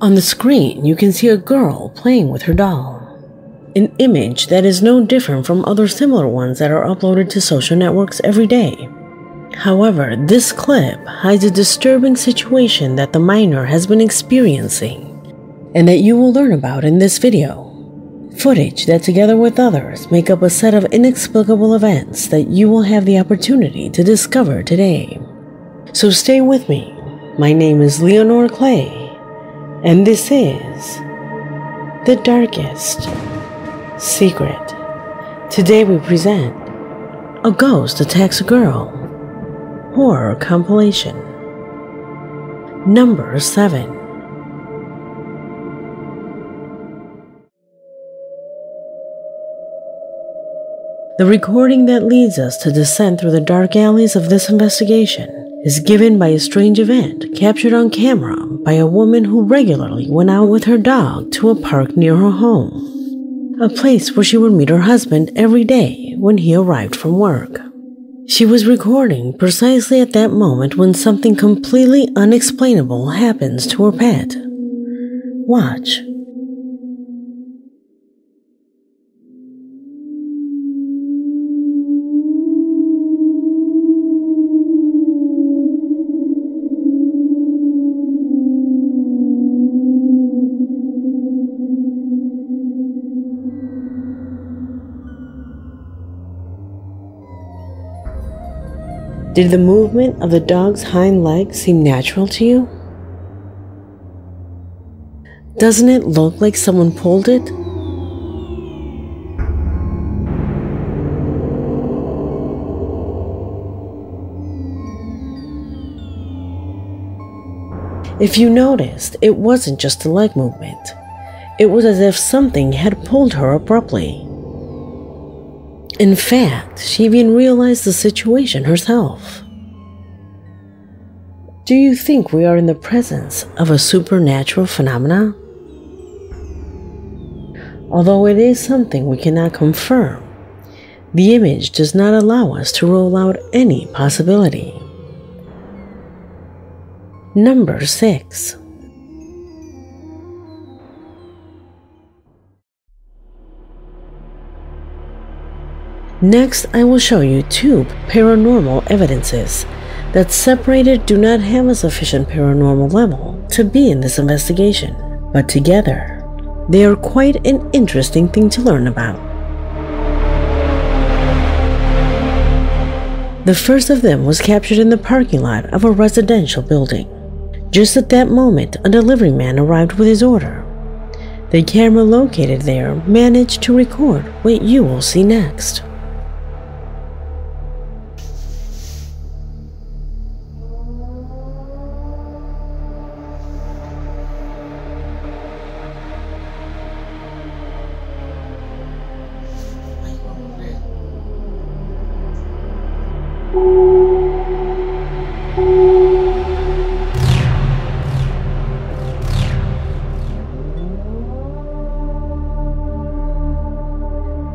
On the screen, you can see a girl playing with her doll. An image that is no different from other similar ones that are uploaded to social networks every day. However, this clip hides a disturbing situation that the minor has been experiencing, and that you will learn about in this video. Footage that together with others make up a set of inexplicable events that you will have the opportunity to discover today. So stay with me. My name is Leonore Clay, and this is The Darkest Secret. Today we present A Ghost Attacks a Girl Horror Compilation Number 7. The recording that leads us to descend through the dark alleys of this investigation is given by a strange event captured on camera by a woman who regularly went out with her dog to a park near her home, a place where she would meet her husband every day when he arrived from work. She was recording precisely at that moment when something completely unexplainable happens to her pet. Watch. Did the movement of the dog's hind leg seem natural to you? Doesn't it look like someone pulled it? If you noticed, it wasn't just a leg movement. It was as if something had pulled her abruptly. In fact, she even realized the situation herself. Do you think we are in the presence of a supernatural phenomena? Although it is something we cannot confirm, the image does not allow us to rule out any possibility. Number 6. Next, I will show you two paranormal evidences that separated do not have a sufficient paranormal level to be in this investigation, but together, they are quite an interesting thing to learn about. The first of them was captured in the parking lot of a residential building. Just at that moment, a delivery man arrived with his order. The camera located there managed to record what you will see next.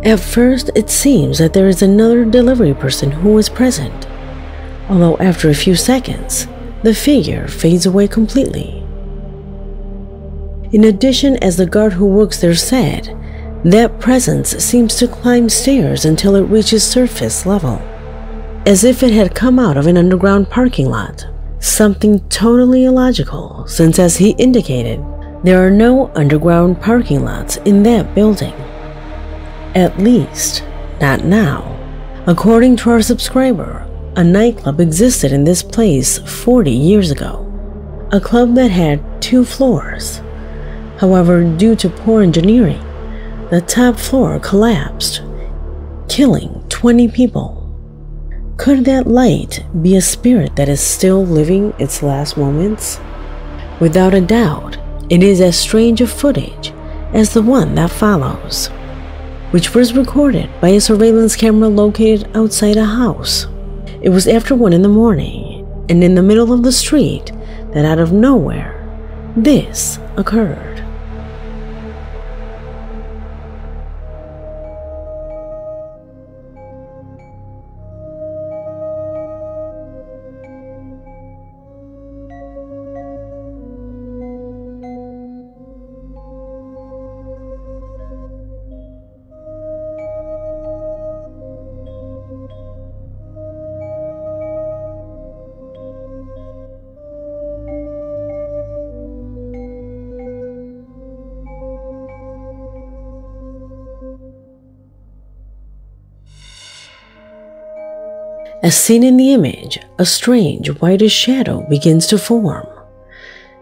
At first, it seems that there is another delivery person who is present, although after a few seconds, the figure fades away completely. In addition, as the guard who works there said, that presence seems to climb stairs until it reaches surface level, as if it had come out of an underground parking lot. Something totally illogical, since as he indicated, there are no underground parking lots in that building. At least, not now. According to our subscriber, a nightclub existed in this place 40 years ago. A club that had 2 floors. However, due to poor engineering, the top floor collapsed, killing 20 people. Could that light be a spirit that is still living its last moments? Without a doubt, it is as strange a footage as the one that follows, which was recorded by a surveillance camera located outside a house. It was after 1 in the morning, and in the middle of the street, that out of nowhere, this occurred. As seen in the image, a strange whitish shadow begins to form.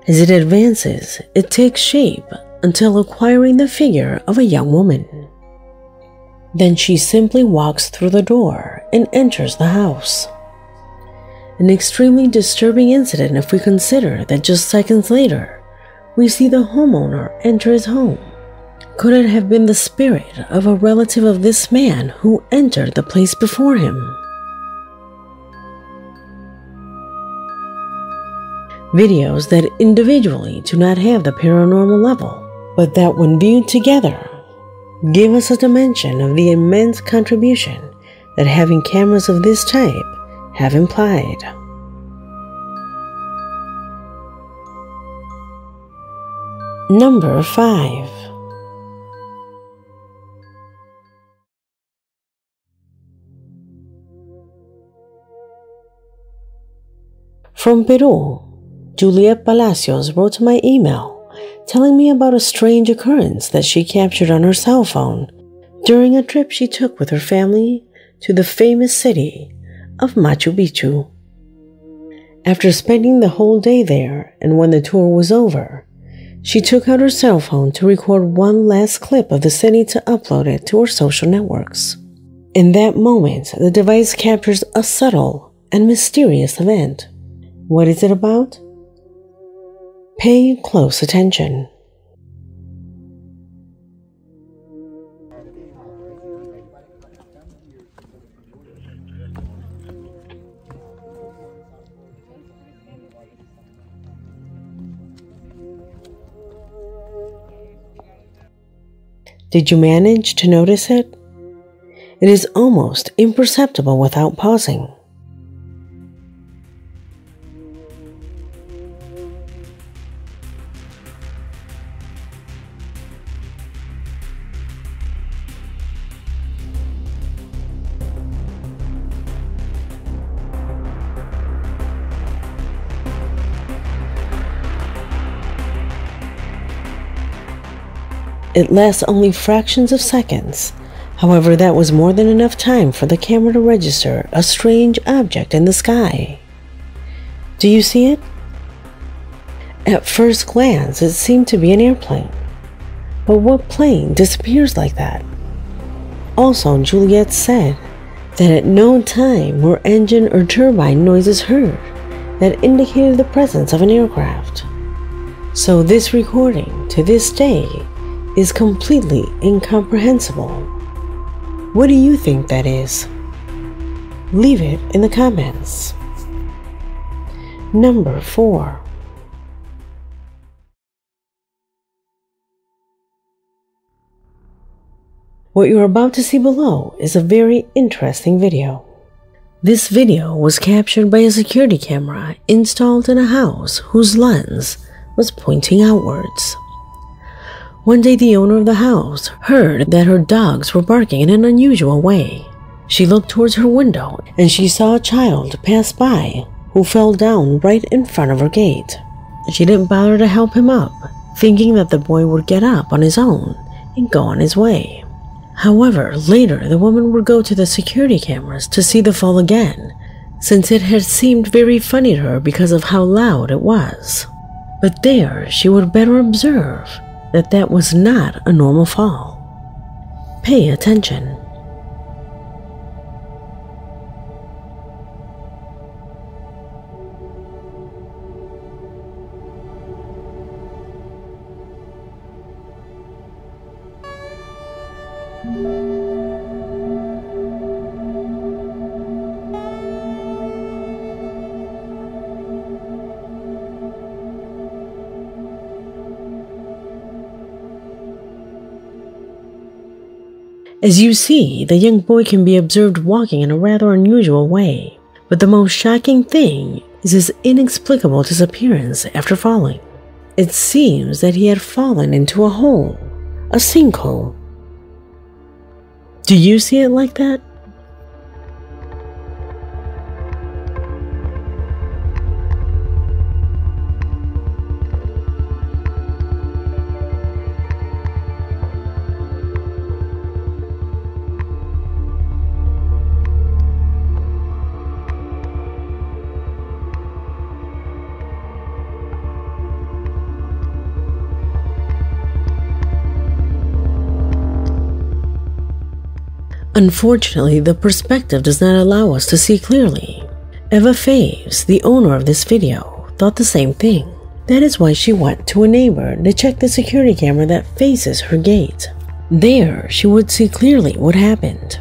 As it advances, it takes shape until acquiring the figure of a young woman. Then she simply walks through the door and enters the house. An extremely disturbing incident if we consider that just seconds later, we see the homeowner enter his home. Could it have been the spirit of a relative of this man who entered the place before him? Videos that individually do not have the paranormal level, but that when viewed together, give us a dimension of the immense contribution that having cameras of this type have implied. Number 5. From Peru, Juliet Palacios wrote to my email telling me about a strange occurrence that she captured on her cell phone during a trip she took with her family to the famous city of Machu Picchu. After spending the whole day there, and when the tour was over, she took out her cell phone to record one last clip of the city to upload it to her social networks. In that moment, the device captures a subtle and mysterious event. What is it about? Pay close attention. Did you manage to notice it? It is almost imperceptible without pausing. It lasts only fractions of seconds. However, that was more than enough time for the camera to register a strange object in the sky. Do you see it? At first glance, it seemed to be an airplane. But what plane disappears like that? Also, Juliet said that at no time were engine or turbine noises heard that indicated the presence of an aircraft. So this recording, to this day, is completely incomprehensible. What do you think that is? Leave it in the comments. Number 4. What you're about to see below is a very interesting video. This video was captured by a security camera installed in a house whose lens was pointing outwards. One day the owner of the house heard that her dogs were barking in an unusual way. She looked towards her window and she saw a child pass by who fell down right in front of her gate. She didn't bother to help him up, thinking that the boy would get up on his own and go on his way. However, later the woman would go to the security cameras to see the fall again, since it had seemed very funny to her because of how loud it was. But there she would better observe that was not a normal fall. Pay attention. As you see, the young boy can be observed walking in a rather unusual way, but the most shocking thing is his inexplicable disappearance after falling. It seems that he had fallen into a hole, a sinkhole. Do you see it like that? Unfortunately, the perspective does not allow us to see clearly. Eva Faves, the owner of this video, thought the same thing. That is why she went to a neighbor to check the security camera that faces her gate. There, she would see clearly what happened.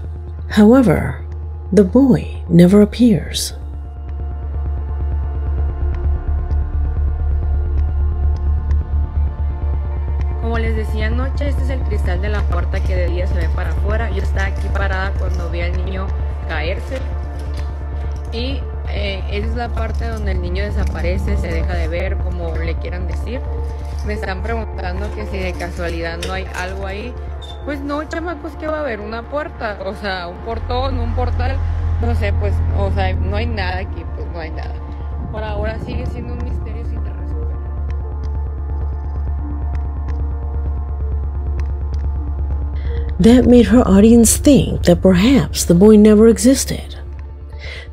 However, the boy never appears. Como les decía anoche, este es el cristal de la puerta que de día se ve para afuera. Yo estaba aquí parada cuando vi al niño caerse. Y esa es la parte donde el niño desaparece, se deja de ver, como le quieran decir. Me están preguntando que si de casualidad no hay algo ahí. Pues no, chamacos, que va a haber una puerta, o sea, un portón, un portal, no sé, pues, o sea, no hay nada aquí, pues no hay nada. Por ahora sigue siendo un misterio sin resolver. That made her audience think that perhaps the boy never existed,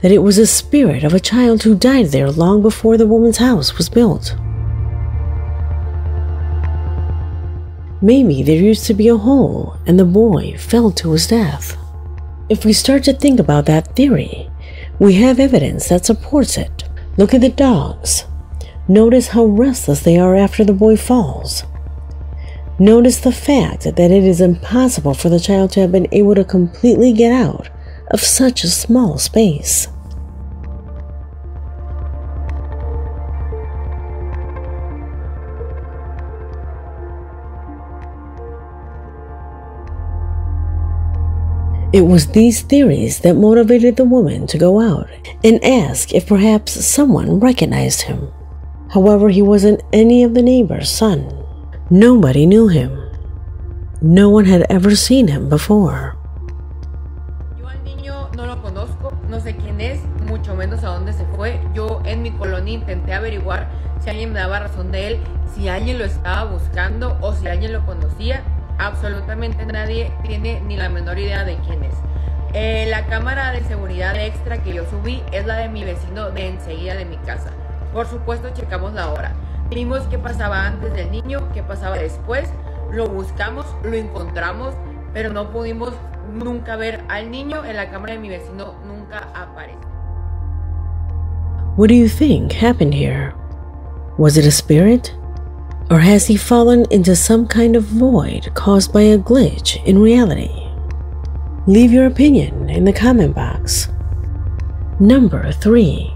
that it was a spirit of a child who died there long before the woman's house was built. Maybe there used to be a hole and the boy fell to his death. If we start to think about that theory, we have evidence that supports it. Look at the dogs. Notice how restless they are after the boy falls. Notice the fact that it is impossible for the child to have been able to completely get out of such a small space. It was these theories that motivated the woman to go out and ask if perhaps someone recognized him. However, he wasn't any of the neighbor's son. Nobody knew him. No one had ever seen him before. Yo al niño no lo conozco, no sé quién es, mucho menos a dónde se fue. Yo en mi colonia intenté averiguar si alguien me daba razón de él, si alguien lo estaba buscando o si alguien lo conocía. Absolutamente nadie tiene ni la menor idea de quién es. La cámara de seguridad extra que yo subí es la de mi vecino de enseguida de mi casa. Por supuesto, checamos la hora. Vimos qué pasaba antes del niño, qué pasaba después. Lo buscamos, lo encontramos, pero no pudimos nunca ver al niño. En la cámara de mi vecino nunca aparece. What do you think happened here? Was it a spirit? Or has he fallen into some kind of void caused by a glitch in reality? Leave your opinion in the comment box. Number 3.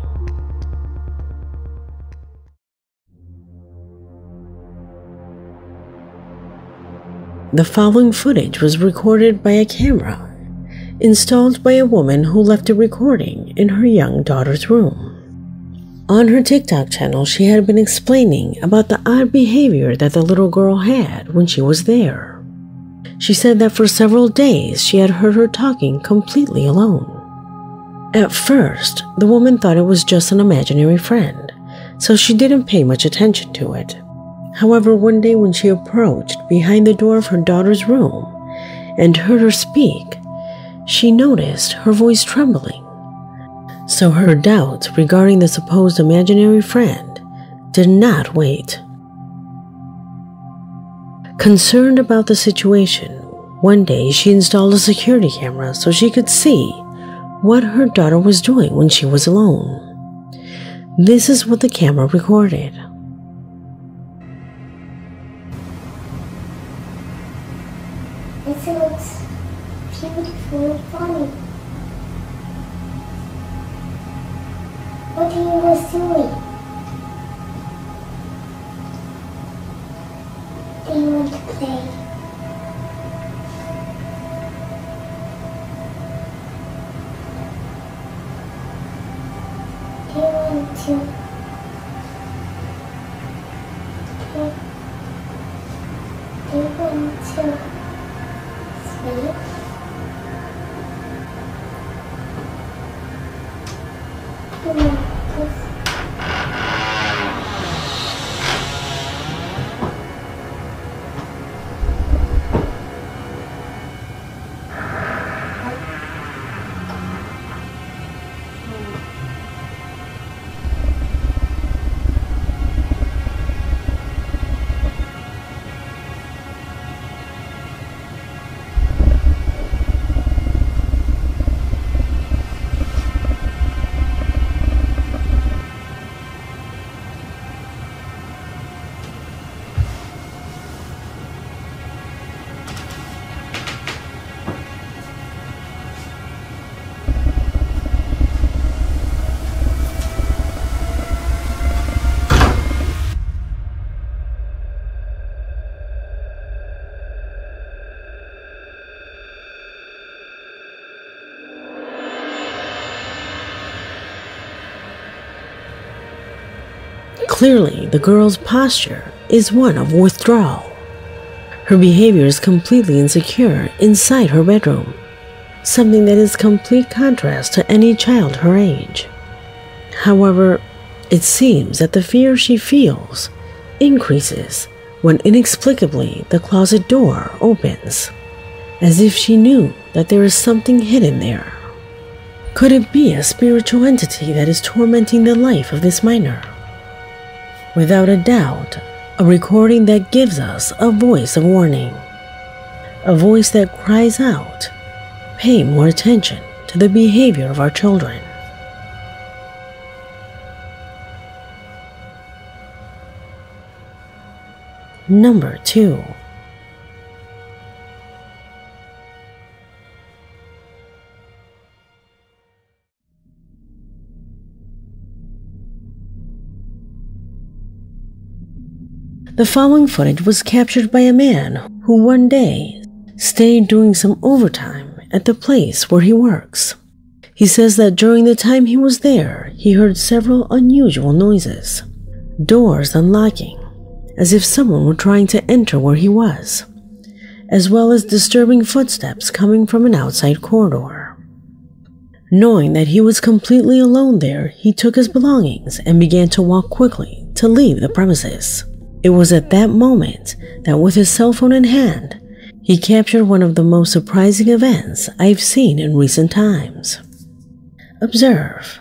The following footage was recorded by a camera installed by a woman who left a recording in her young daughter's room. On her TikTok channel, she had been explaining about the odd behavior that the little girl had when she was there. She said that for several days she had heard her talking completely alone. At first, the woman thought it was just an imaginary friend, so she didn't pay much attention to it. However, one day when she approached behind the door of her daughter's room and heard her speak, she noticed her voice trembling. So her doubts regarding the supposed imaginary friend did not wait. Concerned about the situation, one day she installed a security camera so she could see what her daughter was doing when she was alone. This is what the camera recorded. It looks beautiful and funny. What are you guys doing? Do you want to play? Do you want to play? Do you want to sleep? Clearly, the girl's posture is one of withdrawal. Her behavior is completely insecure inside her bedroom, something that is complete contrast to any child her age. However, it seems that the fear she feels increases when inexplicably the closet door opens, as if she knew that there is something hidden there. Could it be a spiritual entity that is tormenting the life of this minor? Without a doubt, a recording that gives us a voice of warning, a voice that cries out, "Pay more attention to the behavior of our children." Number 2. The following footage was captured by a man who one day stayed doing some overtime at the place where he works. He says that during the time he was there, he heard several unusual noises, doors unlocking, as if someone were trying to enter where he was, as well as disturbing footsteps coming from an outside corridor. Knowing that he was completely alone there, he took his belongings and began to walk quickly to leave the premises. It was at that moment that with his cell phone in hand, he captured one of the most surprising events I've seen in recent times. Observe.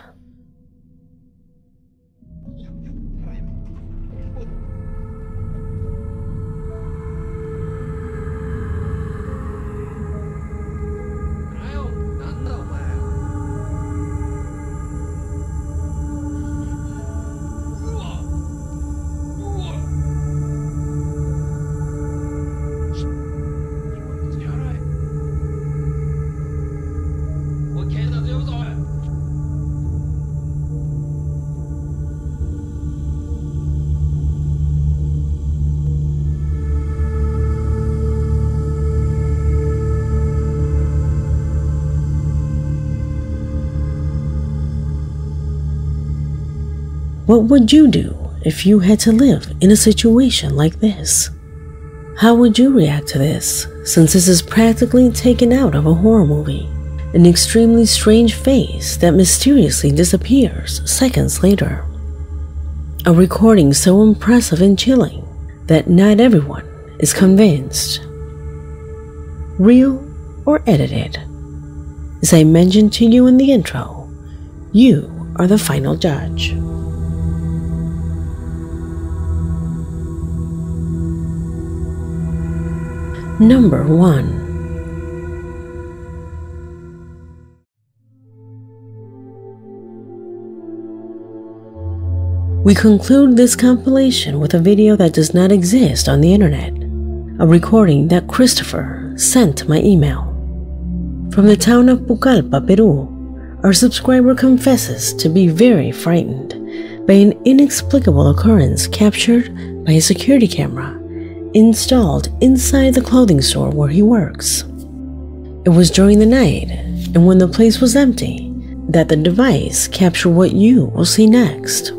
What would you do if you had to live in a situation like this? How would you react to this, since this is practically taken out of a horror movie? An extremely strange face that mysteriously disappears seconds later. A recording so impressive and chilling that not everyone is convinced. Real or edited? As I mentioned to you in the intro, you are the final judge. Number 1. We conclude this compilation with a video that does not exist on the internet, a recording that Christopher sent to my email. From the town of Pucallpa, Peru, our subscriber confesses to be very frightened by an inexplicable occurrence captured by a security camera installed inside the clothing store where he works. It was during the night, and when the place was empty, that the device captured what you will see next.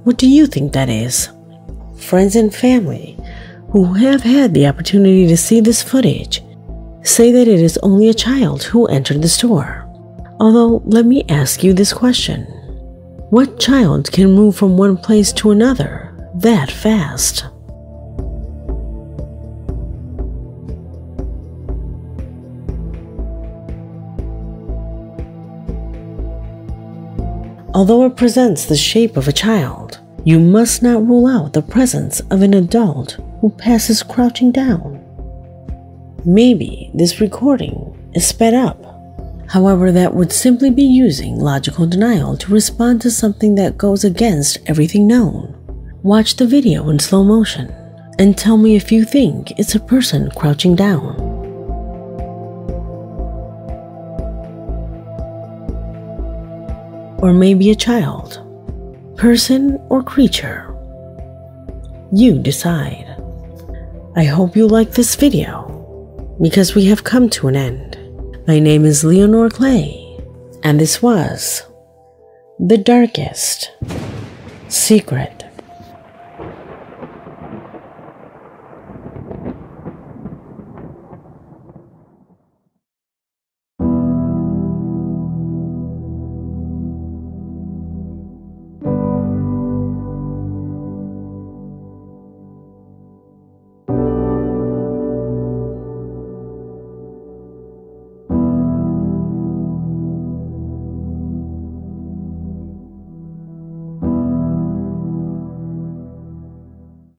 What do you think that is? Friends and family who have had the opportunity to see this footage say that it is only a child who entered the store. Although, let me ask you this question. What child can move from one place to another that fast? Although it presents the shape of a child, you must not rule out the presence of an adult who passes crouching down. Maybe this recording is sped up. However, that would simply be using logical denial to respond to something that goes against everything known. Watch the video in slow motion and tell me if you think it's a person crouching down. Or maybe a child, person or creature. You decide. I hope you like this video, because we have come to an end. My name is Leonore Clay, and this was The Darkest Secret.